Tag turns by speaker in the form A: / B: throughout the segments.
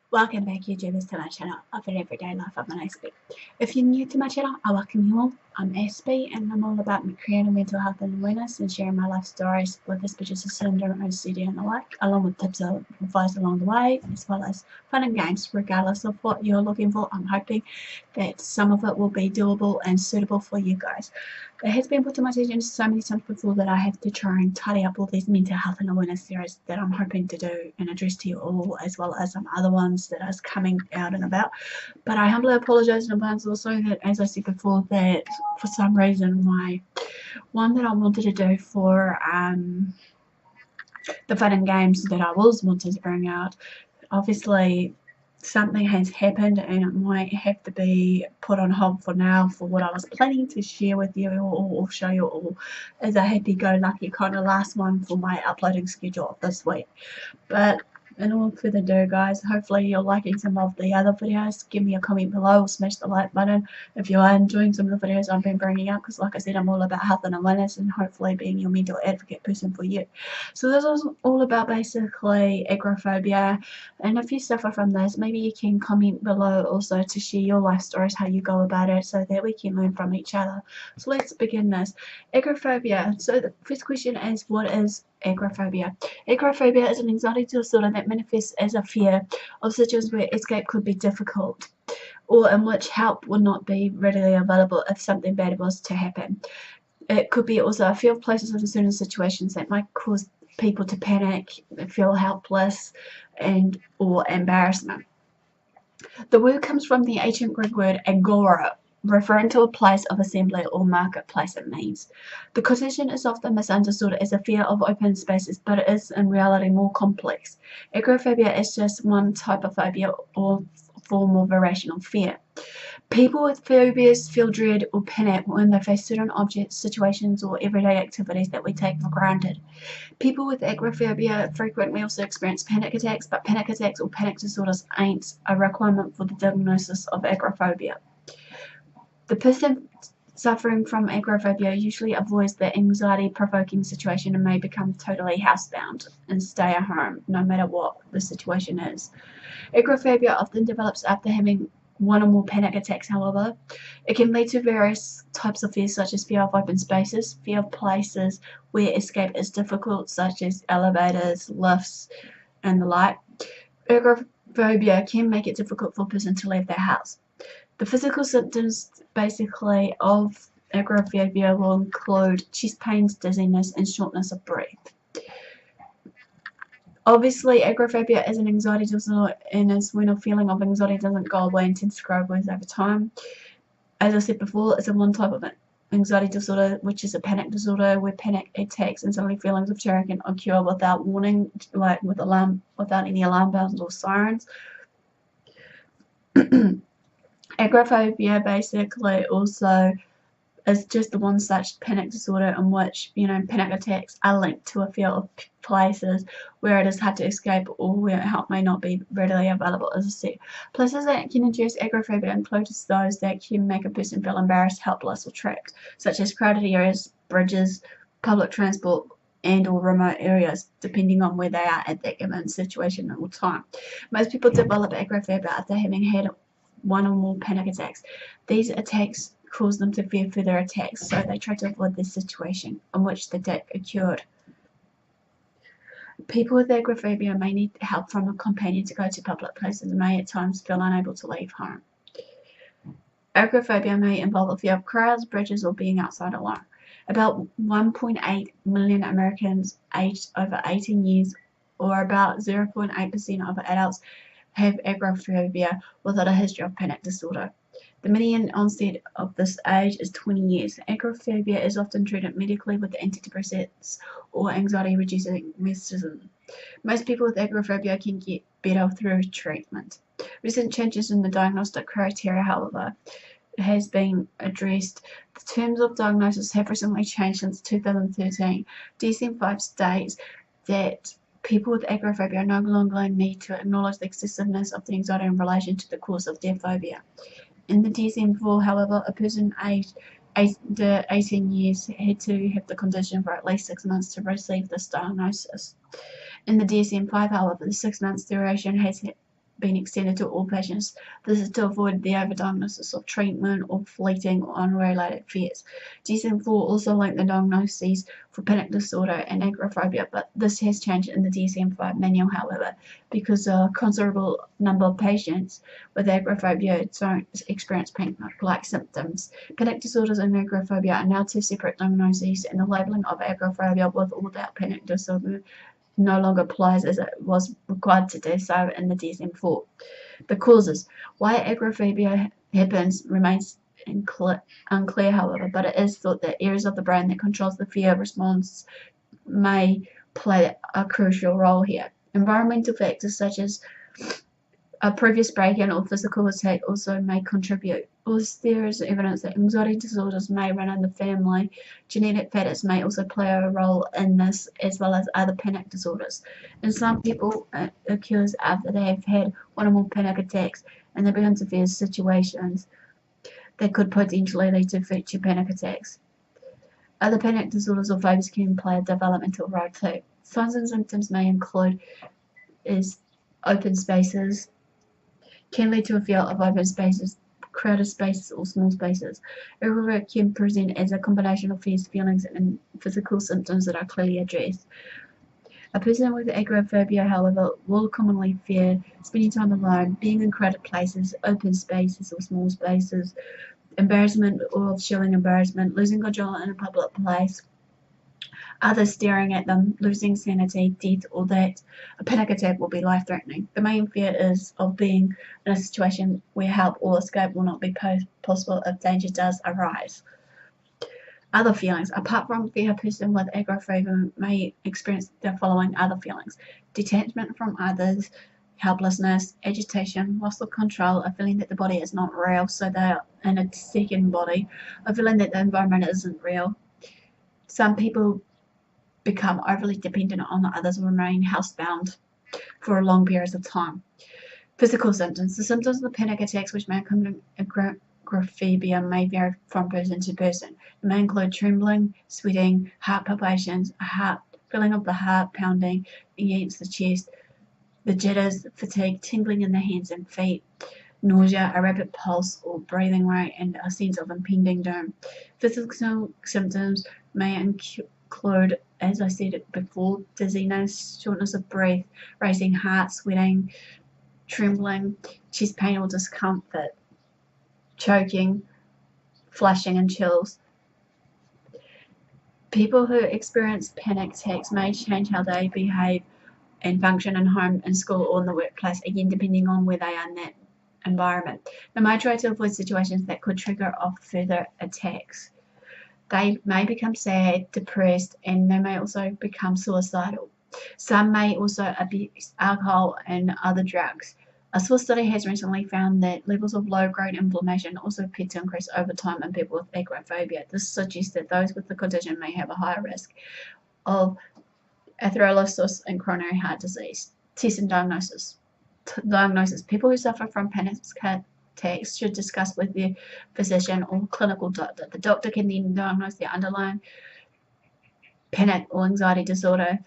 A: Welcome back, YouTubers, to my channel of an everyday life of an Aspie. If you're new to my channel, I welcome you all. I'm Aspie, and I'm all about creating mental health and awareness and sharing my life stories with Aspergers Syndrome, OCD, and the like, along with tips and advice along the way, as well as fun and games, regardless of what you're looking for. I'm hoping that some of it will be doable and suitable for you guys. It has been put to my attention so many times before that I have to try and tidy up all these mental health and awareness series that I'm hoping to do and address to you all, as well as some other ones that are coming out and about. But I humbly apologise in advance also that, as I said before, that for some reason my one that I wanted to do for the fun and games that I was wanting to bring out, obviously something has happened and it might have to be put on hold for now for what I was planning to share with you or show you all as a happy-go-lucky kind of last one for my uploading schedule of this week. But in all further ado, guys, hopefully you're liking some of the other videos. Give me a comment below or smash the like button if you are enjoying some of the videos I've been bringing up, because like I said, I'm all about health and awareness and hopefully being your mental advocate person for you. So this is all about basically agoraphobia, and if you suffer from this, maybe you can comment below also to share your life stories, how you go about it, so that we can learn from each other. So let's begin this. Agoraphobia. So the first question is, what is agoraphobia? Agoraphobia is an anxiety disorder that manifests as a fear of situations where escape could be difficult, or in which help would not be readily available if something bad was to happen. It could be also a fear of places or certain situations that might cause people to panic, feel helpless, and or embarrassment. The word comes from the ancient Greek word agora, referring to a place of assembly or marketplace, it means. The condition is often misunderstood as a fear of open spaces, but it is in reality more complex. Agoraphobia is just one type of phobia or form of irrational fear. People with phobias feel dread or panic when they face certain objects, situations, or everyday activities that we take for granted. People with agoraphobia frequently also experience panic attacks, but panic attacks or panic disorders ain't a requirement for the diagnosis of agoraphobia. The person suffering from agoraphobia usually avoids the anxiety-provoking situation and may become totally housebound and stay at home, no matter what the situation is. Agoraphobia often develops after having one or more panic attacks, however. It can lead to various types of fears, such as fear of open spaces, fear of places where escape is difficult, such as elevators, lifts, and the like. Agoraphobia can make it difficult for a person to leave their house. The physical symptoms, basically, of agoraphobia will include chest pains, dizziness, and shortness of breath. Obviously, agoraphobia is an anxiety disorder and is when a feeling of anxiety doesn't go away and tends to grow worse over time. As I said before, it's a one type of anxiety disorder, which is a panic disorder, where panic attacks and suddenly feelings of terror can occur without warning, like without any alarm bells or sirens. Agoraphobia basically also is just the one such panic disorder in which, panic attacks are linked to a fear of places where it is hard to escape or where help may not be readily available, as I said. Places that can induce agoraphobia include those that can make a person feel embarrassed, helpless, or trapped, such as crowded areas, bridges, public transport, and or remote areas, depending on where they are at that given situation or time. Most people develop agoraphobia after having had one or more panic attacks. These attacks cause them to fear further attacks, so they try to avoid the situation in which the attack occurred. People with agoraphobia may need help from a companion to go to public places and may at times feel unable to leave home. Agoraphobia may involve a fear of crowds, bridges, or being outside alone. About 1.8 million Americans aged over 18 years, or about 0.8% of adults, have agoraphobia without a history of panic disorder. The median onset of this age is 20 years. Agoraphobia is often treated medically with antidepressants or anxiety-reducing medicine. Most people with agoraphobia can get better through treatment. Recent changes in the diagnostic criteria, however, has been addressed. The terms of diagnosis have recently changed since 2013. DSM-5 states that people with agoraphobia no longer need to acknowledge the excessiveness of the anxiety in relation to the cause of their phobia. In the DSM-4, however, a person aged under 18 years had to have the condition for at least 6 months to receive this diagnosis. In the DSM-5, however, the 6 months duration has been extended to all patients. This is to avoid the overdiagnosis of treatment or fleeting or unrelated fears. DSM-4 also linked the diagnoses for panic disorder and agoraphobia, but this has changed in the DSM-5 manual, however, because a considerable number of patients with agoraphobia don't experience panic-like symptoms. Panic disorders and agoraphobia are now two separate diagnoses, and the labeling of agoraphobia with or without panic disorder no longer applies as it was required to do so in the DSM-4. The causes. Why agoraphobia happens remains unclear, however, but it is thought that areas of the brain that controls the fear response may play a crucial role here. Environmental factors such as a previous break-in or physical attack also may contribute. Also, there is evidence that anxiety disorders may run in the family. Genetic factors may also play a role in this, as well as other panic disorders. In some people, it occurs after they have had one or more panic attacks, and they begin to fear situations that could potentially lead to future panic attacks. Other panic disorders or phobias can play a developmental role too. Signs and symptoms may include open spaces, can lead to a fear of open spaces, crowded spaces, or small spaces. Agoraphobia can present as a combination of fears, feelings, and physical symptoms that are clearly addressed. A person with agoraphobia, however, will commonly fear spending time alone, being in crowded places, open spaces, or small spaces, embarrassment or showing embarrassment, losing control in a public place, others staring at them, losing sanity, death, or that a panic attack will be life-threatening. The main fear is of being in a situation where help or escape will not be possible if danger does arise. Other feelings. Apart from fear, a person with agoraphobia may experience the following other feelings: detachment from others, helplessness, agitation, loss of control, a feeling that the body is not real, so they are in a second body, a feeling that the environment isn't real. Some people become overly dependent on others and remain housebound for long periods of time. Physical symptoms. The symptoms of the panic attacks which may accompany agoraphobia may vary from person to person. It may include trembling, sweating, heart palpitations, feeling of the heart pounding against the chest, the jitters, fatigue, tingling in the hands and feet, nausea, a rapid pulse or breathing rate, and a sense of impending doom. Physical symptoms may include, as I said before, dizziness, shortness of breath, racing heart, sweating, trembling, chest pain or discomfort, choking, flushing, and chills. People who experience panic attacks may change how they behave and function in home, in school, or in the workplace, again depending on where they are in that environment. They may try to avoid situations that could trigger off further attacks. They may become sad, depressed, and they may also become suicidal. Some may also abuse alcohol and other drugs. A Swiss study has recently found that levels of low-grade inflammation also appear to increase over time in people with agoraphobia. This suggests that those with the condition may have a higher risk of atherosclerosis and coronary heart disease. Test and diagnosis. People who suffer from panic attacks should discuss with their physician or clinical doctor. The doctor can then diagnose their underlying panic or anxiety disorder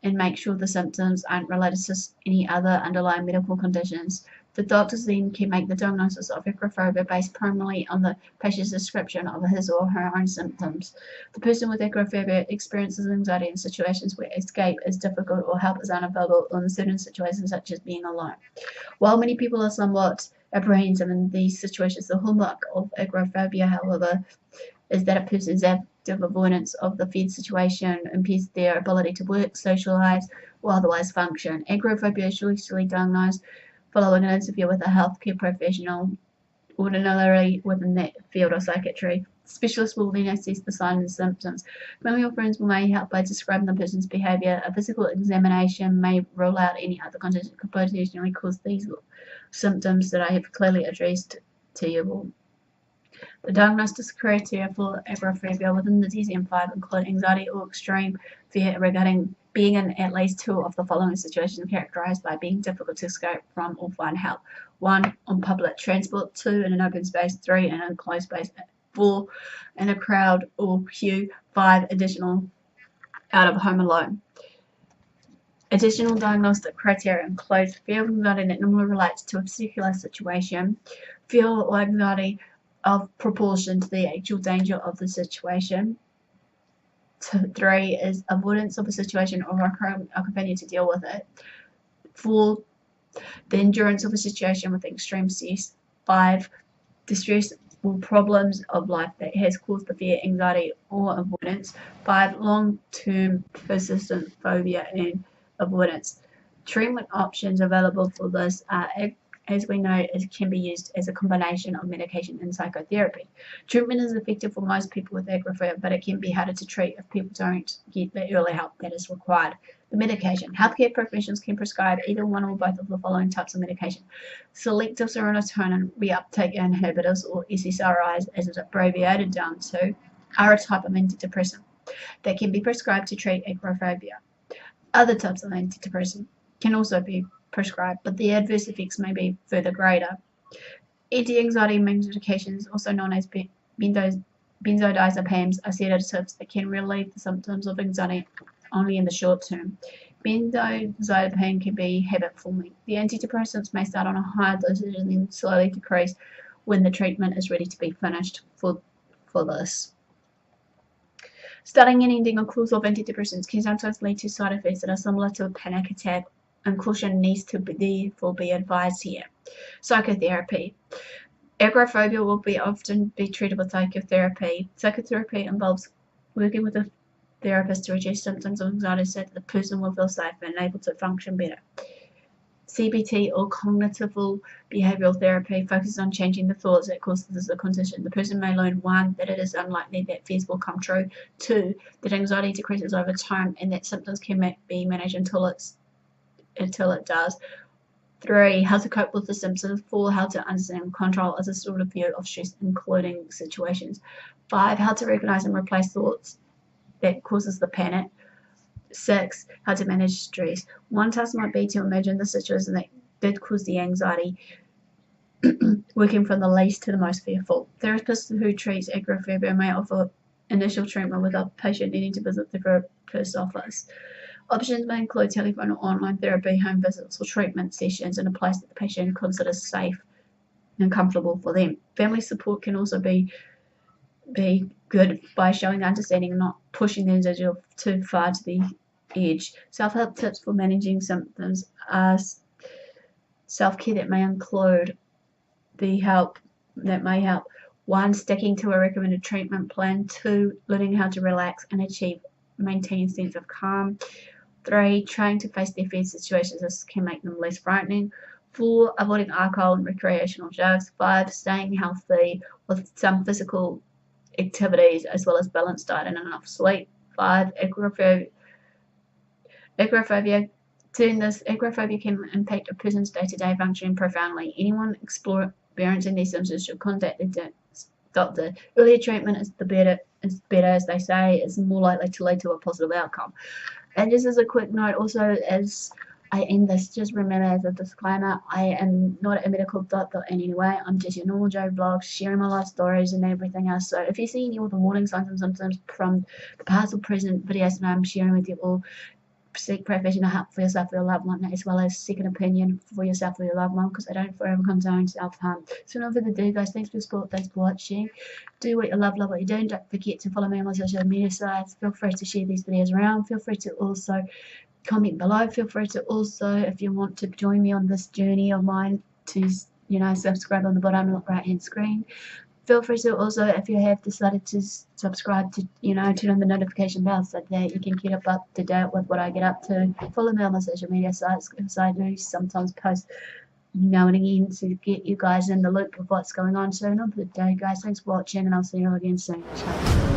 A: and make sure the symptoms aren't related to any other underlying medical conditions. The doctors then can make the diagnosis of agoraphobia based primarily on the patient's description of his or her own symptoms. The person with agoraphobia experiences anxiety in situations where escape is difficult or help is unavailable, or in certain situations such as being alone. While many people are somewhat apprehensive in these situations, the hallmark of agoraphobia, however, is that a person's active avoidance of the feared situation impairs their ability to work, socialize, or otherwise function. Agoraphobia is usually diagnosed following an interview with a healthcare professional, ordinarily within that field of psychiatry. Specialists will then assess the signs and symptoms. Family or friends may help by describing the person's behavior. A physical examination may rule out any other condition that could potentially cause these symptoms that I have clearly addressed to you. The diagnostic criteria for agoraphobia within the DSM-5 include anxiety or extreme fear regarding being in at least two of the following situations characterized by being difficult to escape from or find help. 1. On public transport. 2. In an open space. 3. In an enclosed space. 4. In a crowd or queue. 5. Additional out of home alone. Additional diagnostic criteria include fear of anxiety that normally relates to a particular situation, fear or anxiety of proportion to the actual danger of the situation. 3 is avoidance of a situation or a companion to deal with it. 4, the endurance of a situation with extreme stress. 5, distress or problems of life that has caused the fear, anxiety, or avoidance. 5, long-term persistent phobia and avoidance. Treatment options available for this are, as we know, it can be used as a combination of medication and psychotherapy. Treatment is effective for most people with agoraphobia, but it can be harder to treat if people don't get the early help that is required. The medication. Healthcare professionals can prescribe either one or both of the following types of medication. Selective serotonin reuptake inhibitors, or SSRIs as it's abbreviated down to, are a type of antidepressant that can be prescribed to treat agoraphobia. Other types of antidepressant can also be prescribed, but the adverse effects may be further greater. Anti-anxiety medications, also known as benzodiazepines, are sedatives that can relieve the symptoms of anxiety only in the short term. Benzodiazepine can be habit-forming. The antidepressants may start on a higher dosage and then slowly decrease when the treatment is ready to be finished for this. Starting and ending a course of antidepressants can sometimes lead to side effects that are similar to a panic attack, and caution needs to therefore be advised here. Psychotherapy. Agoraphobia will often be treated with psychotherapy. Psychotherapy involves working with a therapist to reduce symptoms of anxiety so that the person will feel safe and able to function better. CBT, or cognitive behavioral therapy, focuses on changing the thoughts that causes the condition. The person may learn 1, that it is unlikely that fears will come true, 2, that anxiety decreases over time and that symptoms can be managed until it does. 3, how to cope with the symptoms. 4, how to understand and control as a sort of view of stress, including situations. 5, how to recognize and replace thoughts that causes the panic. 6, how to manage stress. One task might be to imagine the situation that did cause the anxiety, working from the least to the most fearful. Therapists who treat agoraphobia may offer initial treatment without the patient needing to visit the therapist's office. Options may include telephone or online therapy, home visits, or treatment sessions in a place that the patient considers safe and comfortable for them. Family support can also be good by showing understanding and not pushing the individual too far to the edge. Self-help tips for managing symptoms are self-care that may include the help that may help. 1, sticking to a recommended treatment plan. 2, learning how to relax and maintain a sense of calm. 3, trying to face their fear situations. This can make them less frightening. 4, avoiding alcohol and recreational drugs. 5, staying healthy with some physical activities as well as balanced diet and enough sleep. 5, agoraphobia. Agoraphobia can impact a person's day-to-day functioning profoundly. Anyone experiencing these symptoms should contact their doctor. Earlier treatment is better, as they say, is more likely to lead to a positive outcome. And just as a quick note, also as I end this, just remember as a disclaimer, I am not a medical doctor in any way. I'm just your normal Joe vlog, sharing my life stories and everything else. So if you see any of the warning signs and symptoms from the past or present videos that I'm sharing with you, or seek professional help for yourself or your loved one, as well as second opinion for yourself or your loved one, because I don't forever condone self-harm. So no further ado, guys, thanks for your support, thanks for watching. Do what you love what you're doing. Don't forget to follow me on my social media sites. Feel free to share these videos around. Feel free to also comment below. Feel free to also, if you want to join me on this journey of mine, to subscribe on the bottom right hand screen. Feel free to also, if you have decided to subscribe, to turn on the notification bell so that you can keep up to date with what I get up to. Follow me on my social media sites, because I do sometimes post now and again to get you guys in the loop of what's going on. So another day, guys, thanks for watching, and I'll see you all again soon. Ciao.